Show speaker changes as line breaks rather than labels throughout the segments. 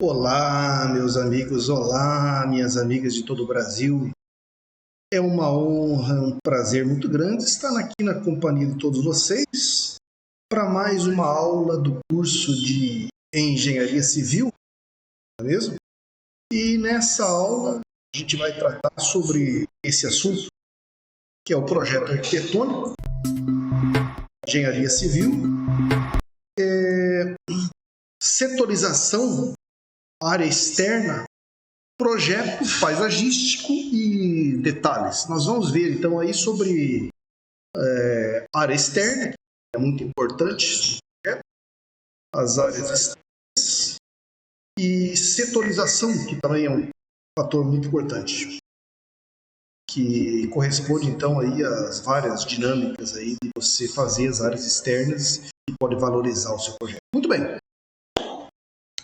Olá, meus amigos, olá, minhas amigas de todo o Brasil. É uma honra, um prazer muito grande estar aqui na companhia de todos vocês para mais uma aula do curso de Engenharia Civil, não é mesmo? E nessa aula a gente vai tratar sobre esse assunto, que é o projeto arquitetônico, Engenharia Civil, setorização, área externa, projeto paisagístico e detalhes. Nós vamos ver então aí sobre área externa, que é muito importante, as áreas externas, e setorização, que também é um fator muito importante, que corresponde então aí às várias dinâmicas aí de você fazer as áreas externas e pode valorizar o seu projeto. Muito bem.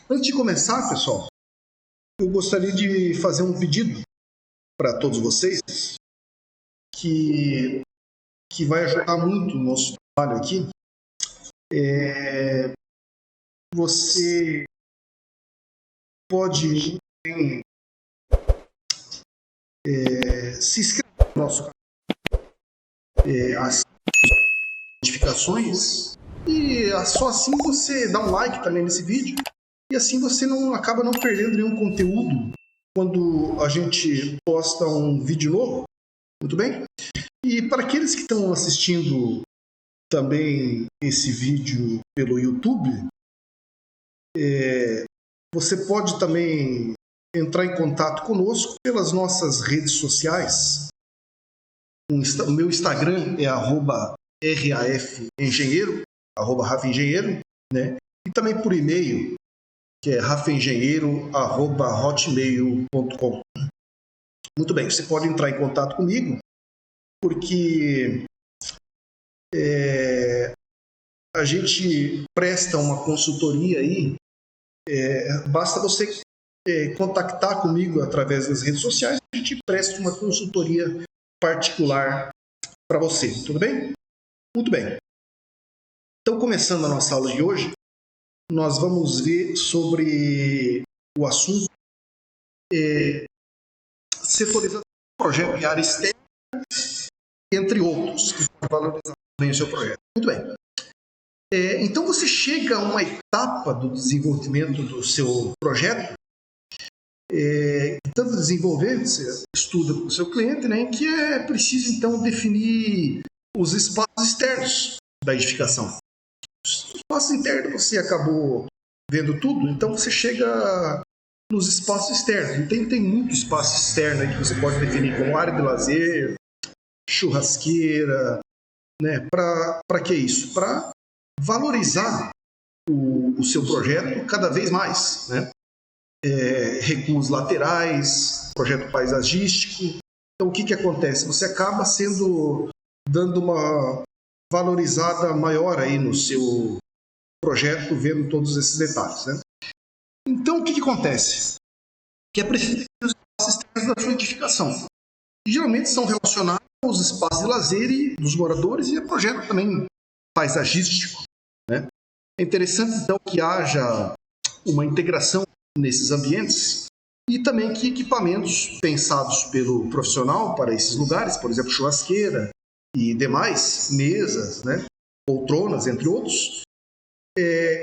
Antes de começar, pessoal, eu gostaria de fazer um pedido para todos vocês que vai ajudar muito o nosso trabalho aqui. Você pode se inscrever no nosso canal, as notificações, e só assim você dá um like também nesse vídeo, e assim você acaba não perdendo nenhum conteúdo quando a gente posta um vídeo novo. Muito bem? E para aqueles que estão assistindo também esse vídeo pelo YouTube, você pode também entrar em contato conosco pelas nossas redes sociais. O meu Instagram é @rafengenheiro, @rafengenheiro, né? E também por e-mail, que é rafengenheiro@hotmail.com. Muito bem, você pode entrar em contato comigo, porque a gente presta uma consultoria aí. Basta você contactar comigo através das redes sociais, a gente presta uma consultoria particular para você, tudo bem? Muito bem. Então, começando a nossa aula de hoje, nós vamos ver sobre o assunto setorização do projeto de área externa, entre outros, que vão valorizar bem o seu projeto. Muito bem. Então, você chega a uma etapa do desenvolvimento do seu projeto, tanto desenvolver, você estuda com o seu cliente, né, que é preciso, então, definir os espaços externos da edificação. Os espaços internos você acabou vendo tudo, então você chega nos espaços externos. Tem muito espaço externo aí que você pode definir como área de lazer, churrasqueira, né? Para que isso? Para valorizar o seu projeto cada vez mais, né? Recuos laterais, projeto paisagístico. Então, o que acontece? Você acaba dando uma valorizada maior aí no seu projeto, vendo todos esses detalhes, né? Então, o que acontece? Que é preciso os espaços externos da sua edificação. E, geralmente são relacionados aos espaços de lazer e dos moradores e a projeto também paisagístico, né? É interessante, então, que haja uma integração nesses ambientes e também que equipamentos pensados pelo profissional para esses lugares, por exemplo, churrasqueira e demais, mesas, né, poltronas, entre outros,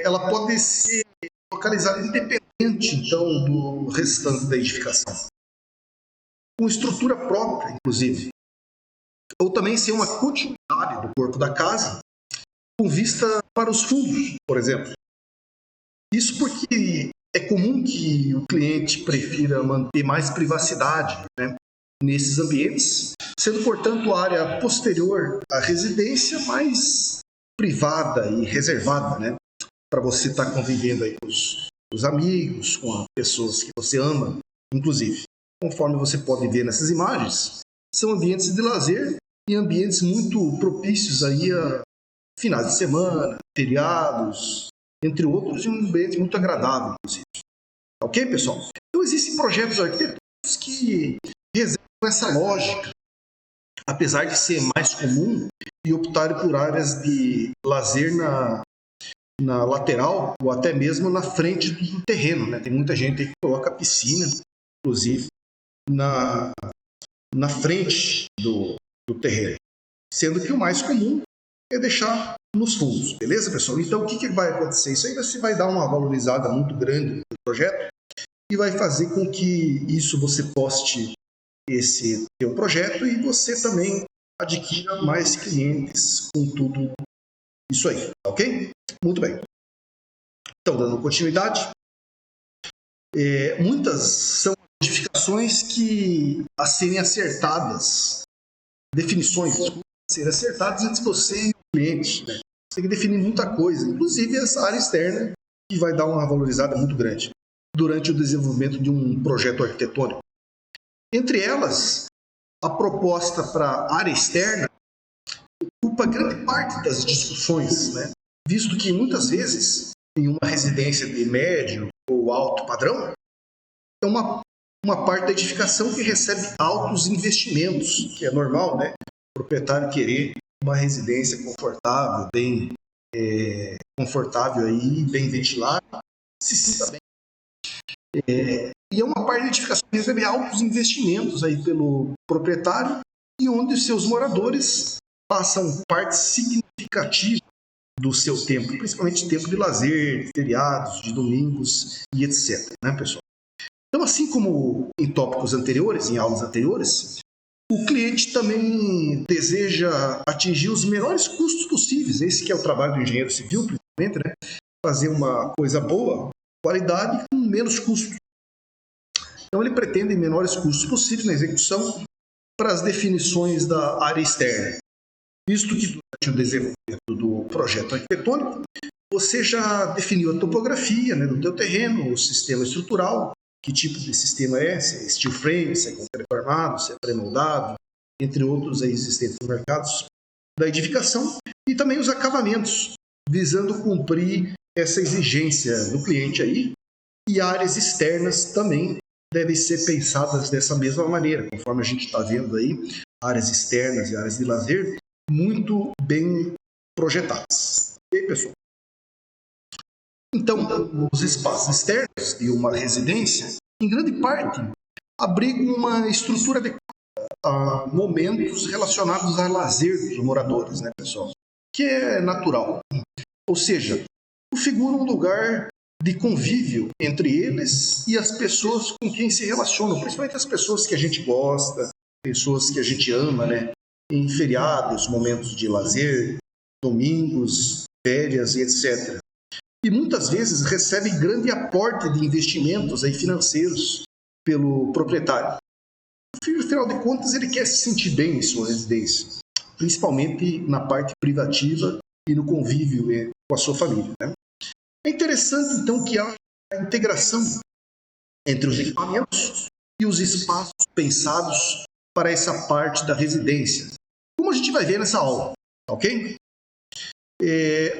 ela pode ser localizada independente, então, do restante da edificação, com estrutura própria, inclusive, ou também ser uma continuidade do corpo da casa, com vista para os fundos, por exemplo. Isso porque é comum que o cliente prefira manter mais privacidade, né, nesses ambientes, sendo, portanto, a área posterior à residência mais privada e reservada, né, para você estar convivendo aí com os amigos, com as pessoas que você ama, inclusive. Conforme você pode ver nessas imagens, são ambientes de lazer e ambientes muito propícios aí a finais de semana, feriados, entre outros, e um ambiente muito agradável, inclusive. Ok, pessoal? Então, existem projetos arquitetônicos que reservam essa lógica, apesar de ser mais comum e optar por áreas de lazer na lateral ou até mesmo na frente do terreno, né? Tem muita gente que coloca a piscina, inclusive, na frente do terreno, sendo que o mais comum é deixar nos fundos, beleza, pessoal? Então, o que vai acontecer? Isso aí você vai dar uma valorizada muito grande no projeto e vai fazer com que isso você poste esse teu projeto e você também adquira mais clientes com tudo isso aí, ok? Muito bem. Então, dando continuidade, muitas são modificações que a serem acertadas, definições a serem acertadas entre você e o cliente, né? Você tem que definir muita coisa, inclusive essa área externa, que vai dar uma valorizada muito grande durante o desenvolvimento de um projeto arquitetônico. Entre elas, a proposta para a área externa ocupa grande parte das discussões, né? Visto que muitas vezes em uma residência de médio ou alto padrão é uma parte da edificação que recebe altos investimentos, que é normal, né? O proprietário querer uma residência confortável, bem confortável aí, bem ventilada, se sinta bem. E é uma parte da edificação que recebe altos investimentos aí pelo proprietário e onde os seus moradores passam parte significativa do seu tempo, principalmente tempo de lazer, de feriados, de domingos e etc, né, pessoal? Então, assim como em tópicos anteriores, em aulas anteriores, o cliente também deseja atingir os menores custos possíveis. Esse que é o trabalho do engenheiro civil, principalmente, né? Fazer uma coisa boa, qualidade, com menos custo. Então, ele pretende menores custos possíveis na execução para as definições da área externa. Visto que durante o desenvolvimento do projeto arquitetônico, você já definiu a topografia, né, do teu terreno, o sistema estrutural, que tipo de sistema é, se é steel frame, se é concreto armado, se é pré-moldado, entre outros aí existentes nos mercados da edificação, e também os acabamentos, visando cumprir essa exigência do cliente aí, e áreas externas também devem ser pensadas dessa mesma maneira, conforme a gente está vendo aí, áreas externas e áreas de lazer muito bem projetadas. Ok, pessoal? Então, os espaços externos de uma residência, em grande parte, abrigam uma estrutura adequada a momentos relacionados ao lazer dos moradores, né, pessoal? Que é natural. Ou seja, configura um lugar de convívio entre eles e as pessoas com quem se relacionam, principalmente as pessoas que a gente gosta, pessoas que a gente ama, né? Em feriados, momentos de lazer, domingos, férias e etc. E muitas vezes recebe grande aporte de investimentos aí financeiros pelo proprietário. Afinal de contas, ele quer se sentir bem em sua residência, principalmente na parte privativa e no convívio com a sua família, né? É interessante, então, que há a integração entre os equipamentos e os espaços pensados para essa parte da residência, como a gente vai ver nessa aula, ok?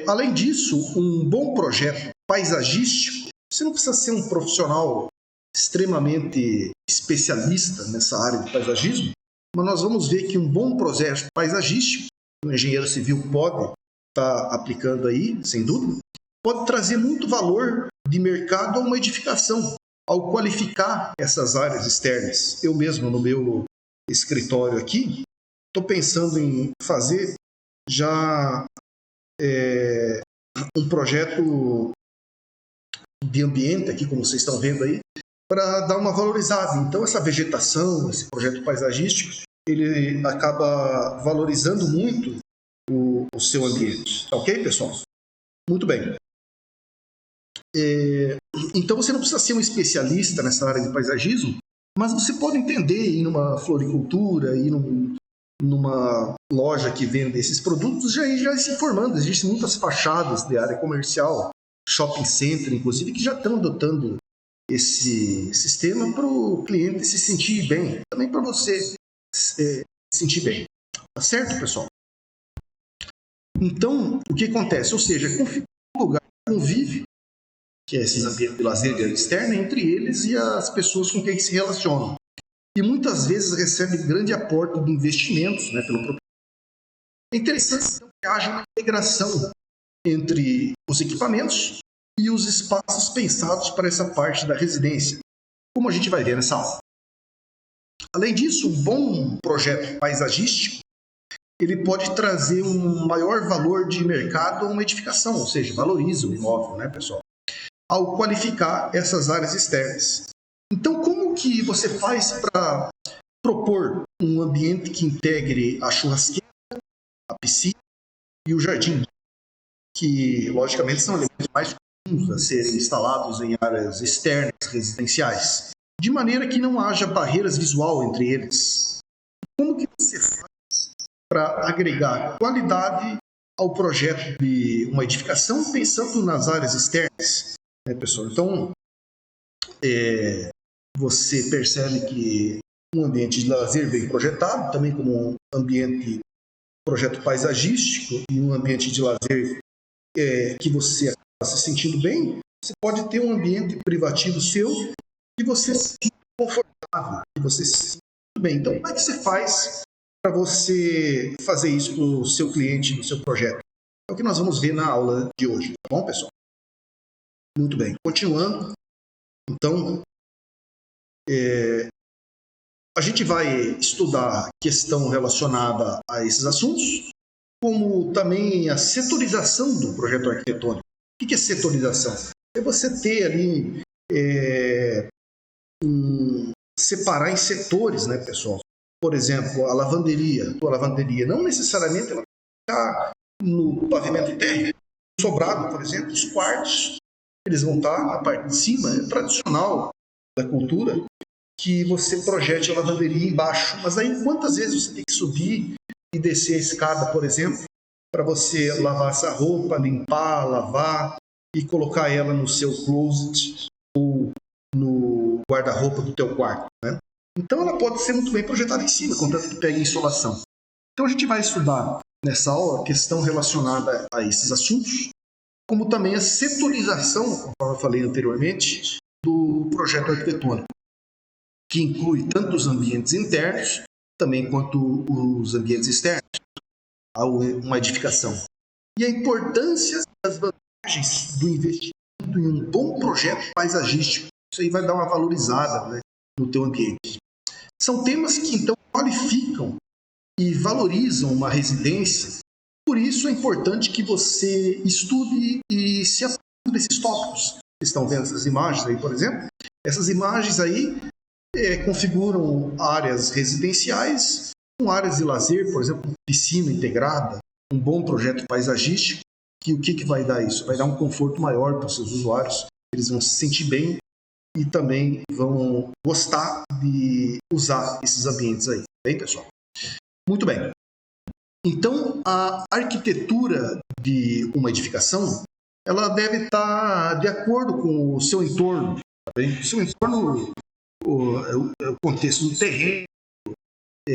Além disso, um bom projeto paisagístico, você não precisa ser um profissional extremamente especialista nessa área de paisagismo, mas nós vamos ver que um bom projeto paisagístico, o engenheiro civil pode estar aplicando aí, sem dúvida, pode trazer muito valor de mercado a uma edificação, ao qualificar essas áreas externas. Eu mesmo, no meu escritório aqui, estou pensando em fazer já um projeto de ambiente aqui, como vocês estão vendo aí, para dar uma valorizada. Então, essa vegetação, esse projeto paisagístico, ele acaba valorizando muito o seu ambiente. Ok, pessoal? Muito bem. Então, você não precisa ser um especialista nessa área de paisagismo, mas você pode entender, ir numa floricultura, ir numa loja que vende esses produtos, já se informando. Existem muitas fachadas de área comercial, shopping center, inclusive, que já estão adotando esse sistema para o cliente se sentir bem, também para você se sentir bem. Tá certo, pessoal? Então, o que acontece? Ou seja, configura um lugar de convívio, que é esses ambientes de lazer de área externa, entre eles e as pessoas com quem se relacionam. E muitas vezes recebe grande aporte de investimentos, né, pelo proprietário. É interessante então, que haja uma integração entre os equipamentos e os espaços pensados para essa parte da residência, como a gente vai ver nessa aula. Além disso, um bom projeto paisagístico ele pode trazer um maior valor de mercado a uma edificação, ou seja, valoriza o imóvel, né, pessoal? Ao qualificar essas áreas externas. Então, como que você faz para propor um ambiente que integre a churrasqueira, a piscina e o jardim, que, logicamente, são elementos mais comuns a serem instalados em áreas externas residenciais, de maneira que não haja barreiras visual entre eles? Como que você faz para agregar qualidade ao projeto de uma edificação, pensando nas áreas externas, né, pessoal? Então, você percebe que um ambiente de lazer bem projetado, também como um projeto paisagístico e um ambiente de lazer que você está se sentindo bem, você pode ter um ambiente privativo seu que você se sinta confortável, que você se sinta bem. Então, como é que você faz para você fazer isso para o seu cliente, no seu projeto? É o que nós vamos ver na aula de hoje, tá bom, pessoal? Muito bem. Continuando, então, a gente vai estudar questão relacionada a esses assuntos, como também a setorização do projeto arquitetônico. O que é setorização? É você ter ali, separar em setores, né, pessoal? Por exemplo, a lavanderia não necessariamente ela está no pavimento térreo. No sobrado, por exemplo, os quartos, eles vão estar na parte de cima. É tradicional da cultura que você projete a lavanderia embaixo. Mas aí quantas vezes você tem que subir e descer a escada, por exemplo, para você lavar essa roupa, limpar, lavar e colocar ela no seu closet ou no guarda-roupa do teu quarto, né? Então ela pode ser muito bem projetada em cima, contanto que pegue insolação. Então a gente vai estudar nessa aula a questão relacionada a esses assuntos, como também a setorização, conforme eu falei anteriormente, do projeto arquitetônico, que inclui tanto os ambientes internos também quanto os ambientes externos a uma edificação. E a importância das vantagens do investimento em um bom projeto paisagístico. Isso aí vai dar uma valorizada, né, no teu ambiente. São temas que, então, qualificam e valorizam uma residência. Por isso, é importante que você estude e se aprofunde nesses tópicos. Vocês estão vendo essas imagens aí, por exemplo? Essas imagens aí configuram áreas residenciais com áreas de lazer, por exemplo, piscina integrada, um bom projeto paisagístico. Que o que vai dar isso? Vai dar um conforto maior para os seus usuários. Eles vão se sentir bem e também vão gostar de usar esses ambientes aí. Bem, pessoal? Muito bem. Então, a arquitetura de uma edificação, ela deve estar de acordo com o seu entorno. Tá bem? O seu entorno, o contexto do terreno,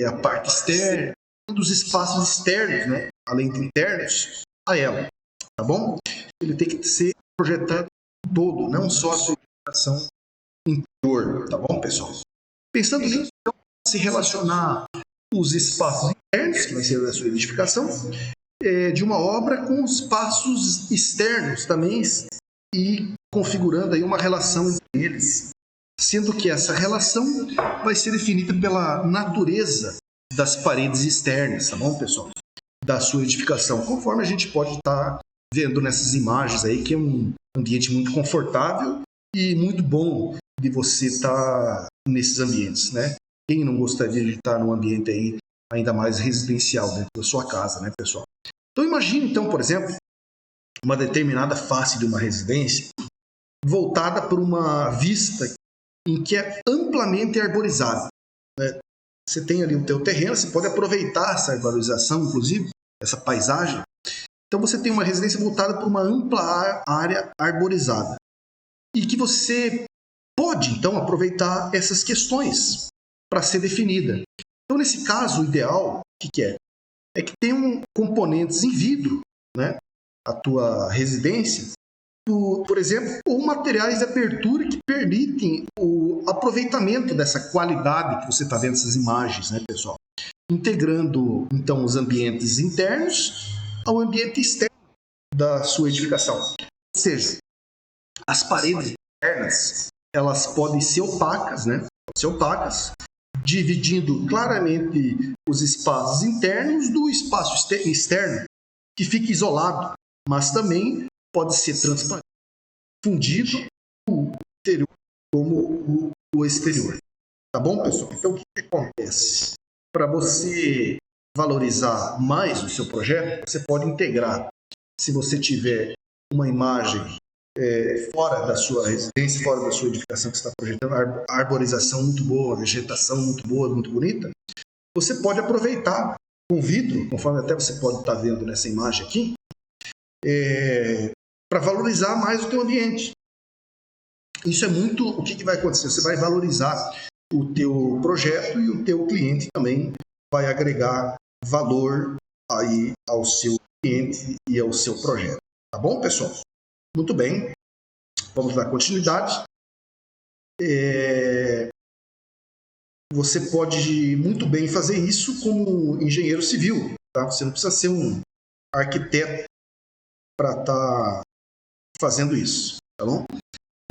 a parte externa, dos espaços externos, né? Além de internos, a ela. Tá bom? Ele tem que ser projetado todo, não só a sua edificação interior, tá bom, pessoal? Pensando nisso, então, se relacionar os espaços internos, que vai ser a sua edificação, de uma obra com os espaços externos também e configurando aí uma relação entre eles, sendo que essa relação vai ser definida pela natureza das paredes externas, tá bom, pessoal? Da sua edificação, conforme a gente pode estar vendo nessas imagens aí, que é um ambiente muito confortável e muito bom de você estar nesses ambientes, né? Quem não gostaria de estar num ambiente aí ainda mais residencial dentro da sua casa, né, pessoal? Então imagine, então, por exemplo, uma determinada face de uma residência voltada para uma vista em que é amplamente arborizada, né? Você tem ali o teu terreno, você pode aproveitar essa arborização, inclusive, essa paisagem. Então você tem uma residência voltada para uma ampla área arborizada e que você pode, então, aproveitar essas questões para ser definida. Então, nesse caso, o ideal, o que é? É que tenham componentes em vidro, né? A tua residência, por exemplo, ou materiais de abertura que permitem o aproveitamento dessa qualidade que você está vendo nessas imagens, né, pessoal? Integrando, então, os ambientes internos ao ambiente externo da sua edificação. Ou seja, as paredes internas, elas podem ser opacas, né? Podem ser opacas, dividindo claramente os espaços internos do espaço externo, que fica isolado, mas também pode ser transparente, fundido o interior como o exterior. Tá bom, pessoal? Então, o que acontece? Para você valorizar mais o seu projeto, você pode integrar. Se você tiver uma imagem fora da sua residência, fora da sua edificação que você está projetando, arborização muito boa, vegetação muito boa, muito bonita, você pode aproveitar com vidro, conforme até você pode estar vendo nessa imagem aqui, para valorizar mais o teu ambiente. Isso é muito o que vai acontecer. Você vai valorizar o teu projeto e o teu cliente também vai agregar valor aí ao seu cliente e ao seu projeto. Tá bom, pessoal? Muito bem. Vamos dar continuidade. Você pode muito bem fazer isso como engenheiro civil. Tá? Você não precisa ser um arquiteto para estar fazendo isso. Tá bom?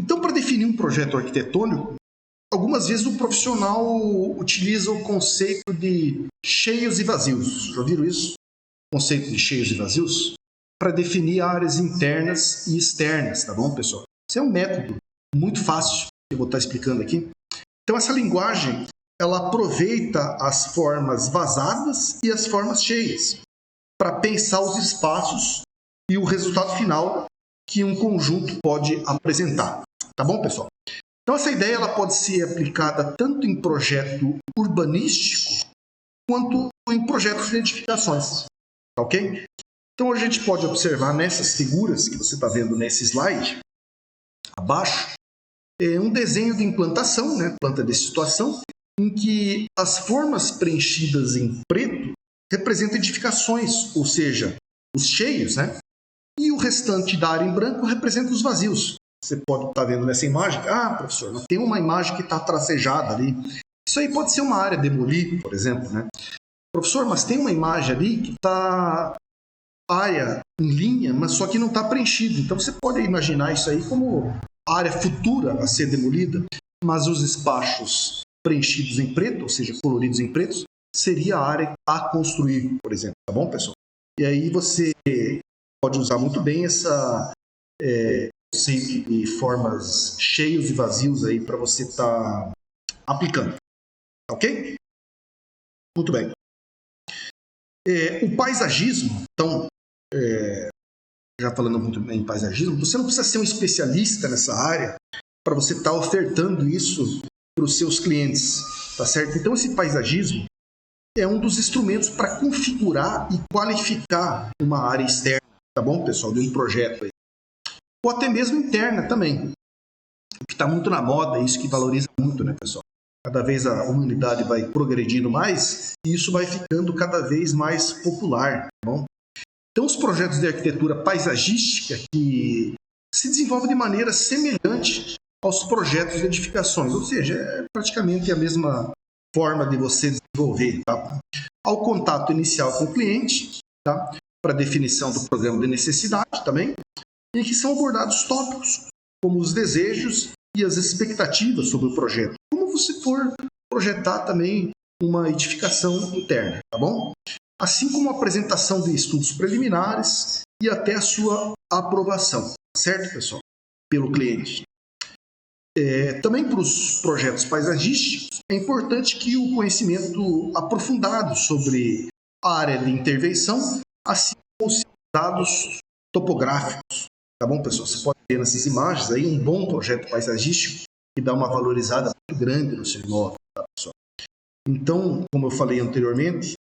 Então, para definir um projeto arquitetônico, algumas vezes o profissional utiliza o conceito de cheios e vazios. Já ouviram isso? O conceito de cheios e vazios? Para definir áreas internas e externas, tá bom, pessoal? Esse é um método muito fácil que eu vou estar explicando aqui. Então, essa linguagem, ela aproveita as formas vazadas e as formas cheias para pensar os espaços e o resultado final que um conjunto pode apresentar. Tá bom, pessoal? Então, essa ideia ela pode ser aplicada tanto em projeto urbanístico quanto em projetos de edificações. Tá ok? Então, a gente pode observar nessas figuras que você está vendo nesse slide, abaixo, um desenho de implantação, né? Planta de situação, em que as formas preenchidas em preto representam edificações, ou seja, os cheios, né? E o restante da área em branco representa os vazios. Você pode estar vendo nessa imagem, professor, não tem uma imagem que está tracejada ali. Isso aí pode ser uma área demolida, por exemplo, né? Professor, mas tem uma imagem ali que está área em linha, mas só que não está preenchida. Então você pode imaginar isso aí como área futura a ser demolida, mas os espaços preenchidos em preto, ou seja, coloridos em preto, seria a área a construir, por exemplo. Tá bom, pessoal? E aí você pode usar muito bem essa conceito de formas cheios e vazios aí para você estar aplicando. Ok? Muito bem. O paisagismo, então, já falando muito bem em paisagismo, você não precisa ser um especialista nessa área para você estar ofertando isso para os seus clientes, tá certo? Então, esse paisagismo é um dos instrumentos para configurar e qualificar uma área externa, tá bom, pessoal, de um projeto aí. Ou até mesmo interna também. O que está muito na moda, isso que valoriza muito, né, pessoal? Cada vez a humanidade vai progredindo mais e isso vai ficando cada vez mais popular, tá bom? Então, os projetos de arquitetura paisagística que se desenvolvem de maneira semelhante aos projetos de edificações, ou seja, é praticamente a mesma forma de você desenvolver, tá? Ao contato inicial com o cliente, tá? Para definição do programa de necessidade também, em que são abordados tópicos como os desejos e as expectativas sobre o projeto, como você for projetar também uma edificação interna, tá bom? Assim como a apresentação de estudos preliminares e até a sua aprovação, certo, pessoal? Pelo cliente. Também para os projetos paisagísticos, é importante que o conhecimento aprofundado sobre a área de intervenção, assim como os dados topográficos. Tá bom, pessoal? Você pode ter nessas imagens aí um bom projeto paisagístico que dá uma valorizada muito grande no seu imóvel, tá, pessoal? Então, como eu falei anteriormente,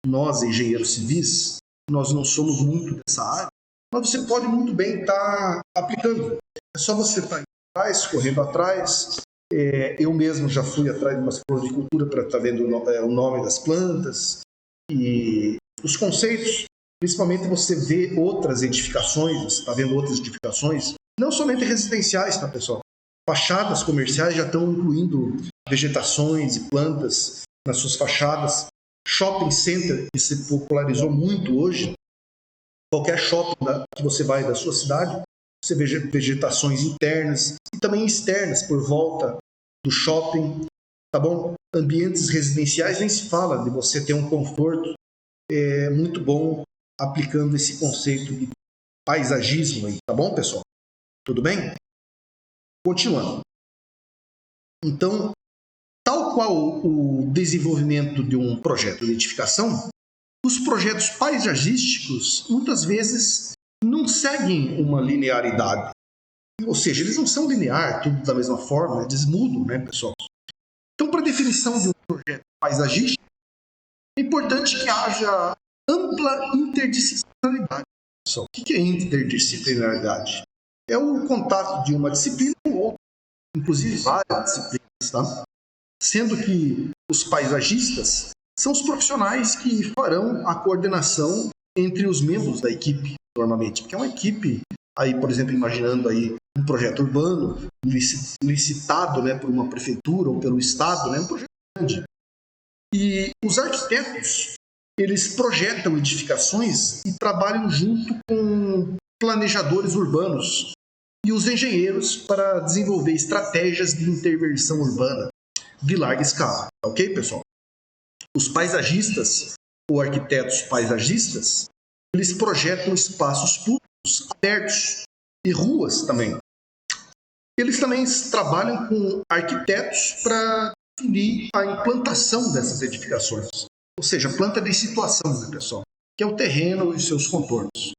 nós, engenheiros civis, nós não somos muito dessa área, mas você pode muito bem estar aplicando. É só você estar atrás, correndo atrás. Eu mesmo já fui atrás de umas floricultura para estar vendo o nome das plantas e os conceitos. Principalmente você vê outras edificações, você está vendo outras edificações, não somente residenciais, tá, pessoal? Fachadas comerciais já estão incluindo vegetações e plantas nas suas fachadas. Shopping center, que se popularizou muito hoje, qualquer shopping que você vai da sua cidade, você vê vegetações internas e também externas por volta do shopping, tá bom? Ambientes residenciais nem se fala de você ter um conforto muito bom aplicando esse conceito de paisagismo aí, tá bom, pessoal? Tudo bem? Continuando. Então, tal qual o desenvolvimento de um projeto de edificação, os projetos paisagísticos muitas vezes não seguem uma linearidade. Ou seja, eles não são lineares, tudo da mesma forma, eles mudam, né, pessoal? Então, para a definição de um projeto paisagístico, é importante que haja ampla interdisciplinaridade. Pessoal, o que é interdisciplinaridade? É o contato de uma disciplina com outra, inclusive várias disciplinas, tá? Sendo que os paisagistas são os profissionais que farão a coordenação entre os membros da equipe, normalmente, porque é uma equipe, aí, por exemplo, imaginando aí um projeto urbano licitado, né, por uma prefeitura ou pelo estado, né, um projeto grande. E os arquitetos, eles projetam edificações e trabalham junto com planejadores urbanos e os engenheiros para desenvolver estratégias de intervenção urbana de larga escala. Ok, pessoal? Os paisagistas ou arquitetos paisagistas, eles projetam espaços públicos abertos e ruas também. Eles também trabalham com arquitetos para definir a implantação dessas edificações. Ou seja, planta de situação, né, pessoal? Que é o terreno e seus contornos.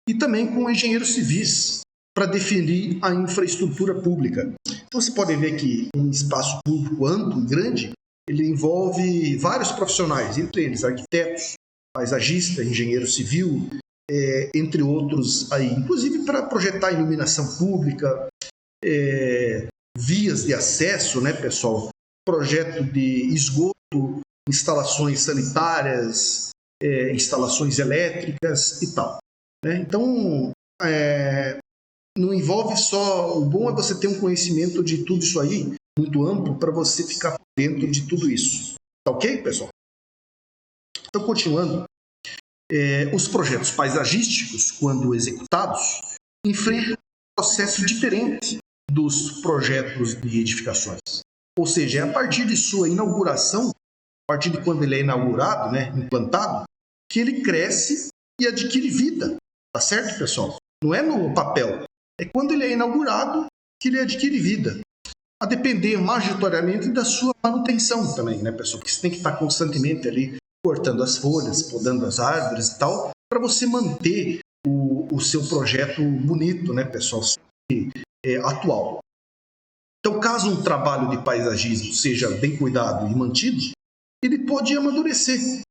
E também com engenheiros civis para definir a infraestrutura pública. Então, você pode ver que um espaço público amplo e grande, ele envolve vários profissionais, entre eles arquitetos, paisagista, engenheiro civil, entre outros aí, inclusive para projetar iluminação pública, vias de acesso, né, pessoal? Projeto de esgoto, instalações sanitárias, instalações elétricas e tal. Né? Então, não envolve só... O bom é você ter um conhecimento de tudo isso aí, muito amplo, para você ficar dentro de tudo isso. Tá ok, pessoal? Então, continuando, os projetos paisagísticos, quando executados, enfrentam um processo diferente dos projetos de edificações. Ou seja, é a partir de sua inauguração, a partir de quando ele é inaugurado, né, implantado, que ele cresce e adquire vida. Tá certo, pessoal? Não é no papel. É quando ele é inaugurado que ele adquire vida. A depender majoritariamente da sua manutenção também, né, pessoal? Porque você tem que estar constantemente ali cortando as folhas, podando as árvores e tal, para você manter o seu projeto bonito, né, pessoal? Atual. Então, caso um trabalho de paisagismo seja bem cuidado e mantido, ele pode amadurecer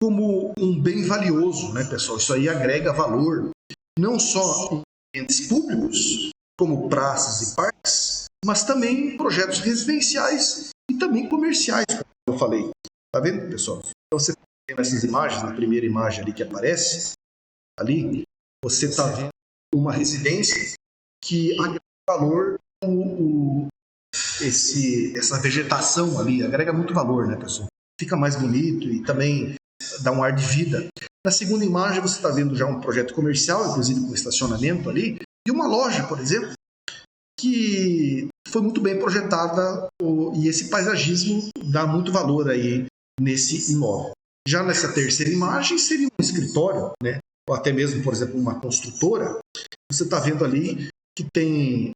como um bem valioso, né, pessoal? Isso aí agrega valor, não só em ambientes públicos, como praças e parques, mas também em projetos residenciais e também comerciais, como eu falei. Tá vendo, pessoal? Então, você está vendo essas imagens, na primeira imagem ali que aparece, ali, você está vendo uma residência que agrega valor, essa vegetação ali, agrega muito valor, né, pessoal? Fica mais bonito e também dá um ar de vida. Na segunda imagem, você está vendo já um projeto comercial, inclusive com estacionamento ali, e uma loja, por exemplo, que foi muito bem projetada e esse paisagismo dá muito valor aí nesse imóvel. Já nessa terceira imagem seria um escritório, né? Ou até mesmo, por exemplo, uma construtora. Você está vendo ali que tem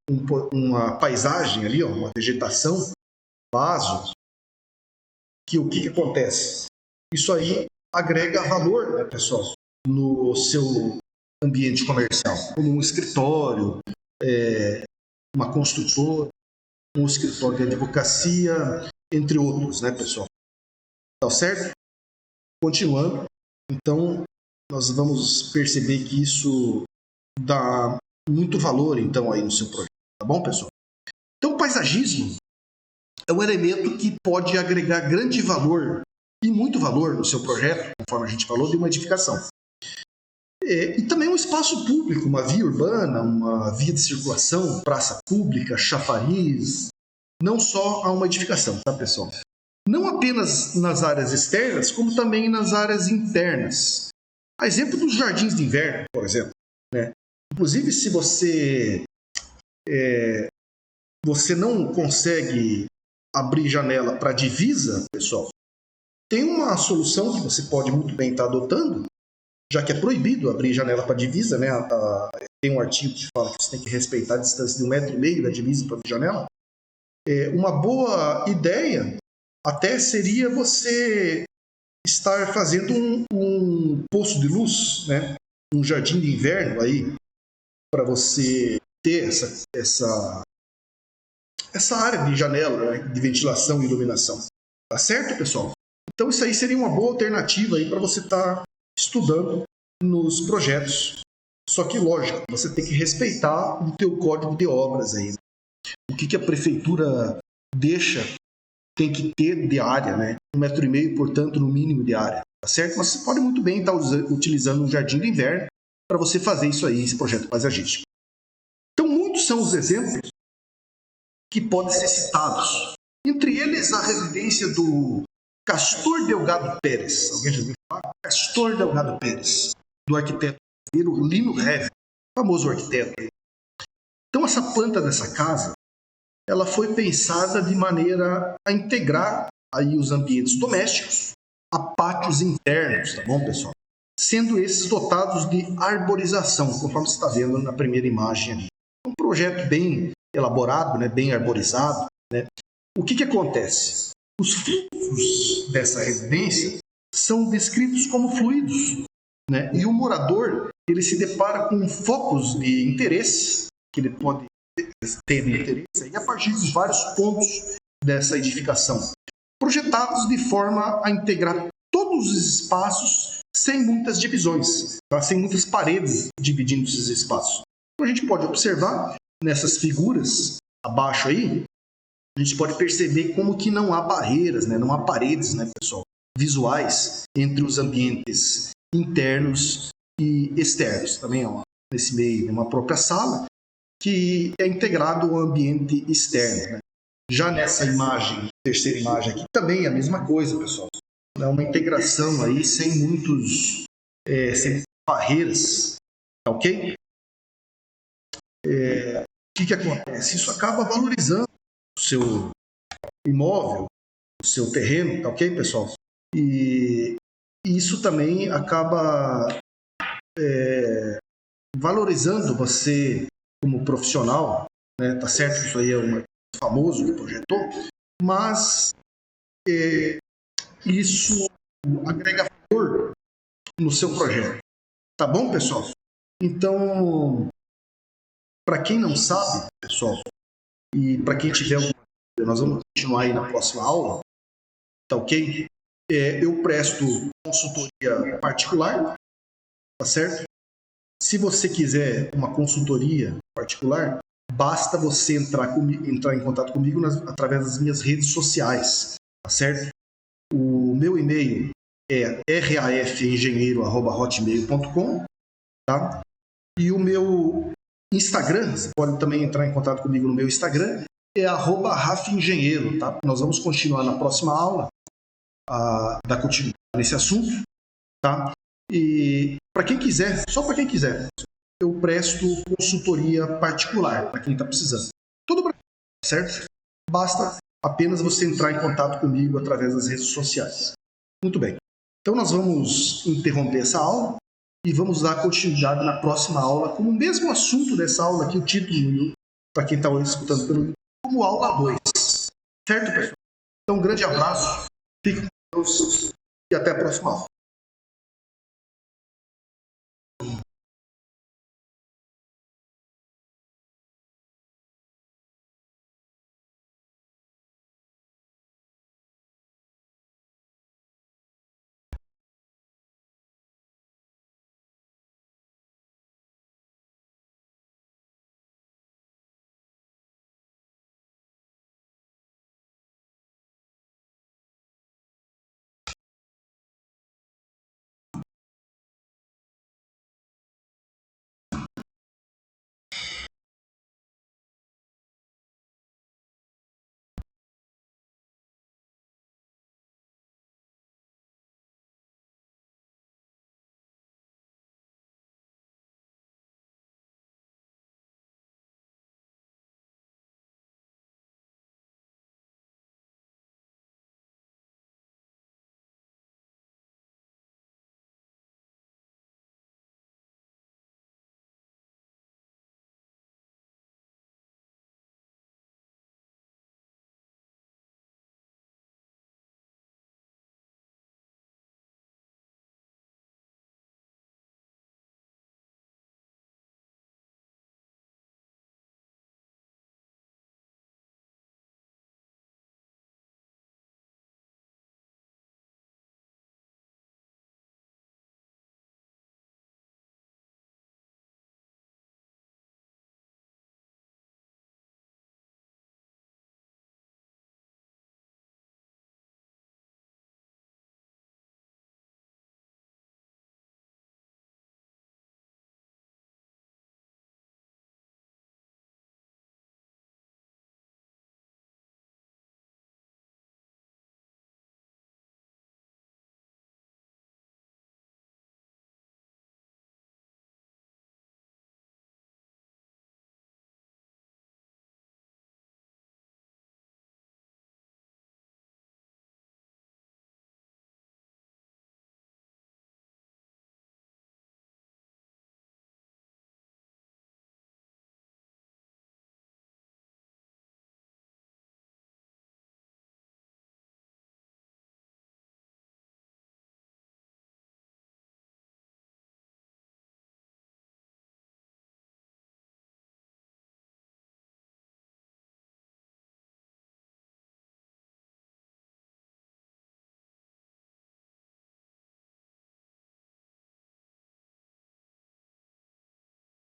uma paisagem ali, ó, uma vegetação, vaso, que o que acontece? Isso aí agrega valor, né, pessoal, no seu ambiente comercial, como um escritório, uma construtora, um escritório de advocacia, entre outros, né, pessoal? Tá certo? Continuando, então, nós vamos perceber que isso dá muito valor, então, aí no seu projeto, tá bom, pessoal? Então, o paisagismo é um elemento que pode agregar grande valor e muito valor no seu projeto, conforme a gente falou, de uma edificação. E também um espaço público, uma via urbana, uma via de circulação, praça pública, chafariz, não só a uma edificação, tá, pessoal? Não apenas nas áreas externas, como também nas áreas internas. A exemplo dos jardins de inverno, por exemplo, né? Inclusive, se você não consegue abrir janela para divisa, pessoal, tem uma solução que você pode muito bem estar adotando, já que é proibido abrir janela para divisa, né? Tem um artigo que fala que você tem que respeitar a distância de 1,5 m da divisa para abrir janela. Uma boa ideia até seria você estar fazendo um poço de luz, né? Um jardim de inverno aí, para você ter essa área de janela, né? De ventilação e iluminação. Tá certo, pessoal? Então isso aí seria uma boa alternativa aí para você estar estudando nos projetos. Só que, lógico, você tem que respeitar o teu código de obras aí. O que a prefeitura deixa tem que ter de área, né? 1,5 m, portanto, no mínimo de área. Tá certo? Mas você pode muito bem estar utilizando um jardim de inverno para você fazer isso aí, esse projeto paisagístico. Então, muitos são os exemplos que podem ser citados. Entre eles, a residência do Castor Delgado Pérez. Alguém já ouviu falar? Castor Delgado Pérez, do arquiteto Lino Heve, famoso arquiteto. Então, essa planta dessa casa, ela foi pensada de maneira a integrar aí os ambientes domésticos a pátios internos, tá bom, pessoal? Sendo esses dotados de arborização, conforme você está vendo na primeira imagem ali. Um projeto bem elaborado, né, bem arborizado, né? O que acontece? Os fluxos dessa residência são descritos como fluidos, né? E o morador, ele se depara com focos de interesse que ele pode ter interesse e a partir dos vários pontos dessa edificação, projetados de forma a integrar todos os espaços sem muitas divisões, tá? Sem muitas paredes dividindo esses espaços. Então a gente pode observar nessas figuras abaixo aí, a gente pode perceber como que não há barreiras, né? Não há paredes, né, pessoal, visuais entre os ambientes internos e externos. Também nesse meio, uma própria sala que é integrado ao ambiente externo, né? Já nessa imagem, terceira imagem aqui, também é a mesma coisa, pessoal. É uma integração aí sem sem barreiras, tá ok? O que acontece? Isso acaba valorizando o seu imóvel, o seu terreno, tá ok, pessoal? E isso também acaba valorizando você como profissional, né? Tá certo? Isso aí é um famoso que projetou, mas isso agrega valor no seu projeto. Tá bom, pessoal? Então, para quem não sabe, pessoal, e para quem tiver alguma dúvida, nós vamos continuar aí na próxima aula, tá ok? Eu presto consultoria particular, tá certo? Se você quiser uma consultoria particular, basta você entrar em contato comigo através das minhas redes sociais, tá certo? O meu e-mail é rafengenheiro@hotmail.com, tá? E o meu Instagram, você pode também entrar em contato comigo no meu Instagram, é @rafengenheiro, tá? Nós vamos continuar na próxima aula, dar continuidade nesse assunto, tá? E para quem quiser, só para quem quiser, eu presto consultoria particular para quem está precisando. Todo o Brasil, certo? Basta apenas você entrar em contato comigo através das redes sociais. Muito bem. Então nós vamos interromper essa aula e vamos dar continuidade na próxima aula com o mesmo assunto dessa aula aqui, o título, para quem está escutando pelo YouTube, como aula 2. Certo, pessoal? Então um grande abraço, fiquem com Deus e até a próxima aula.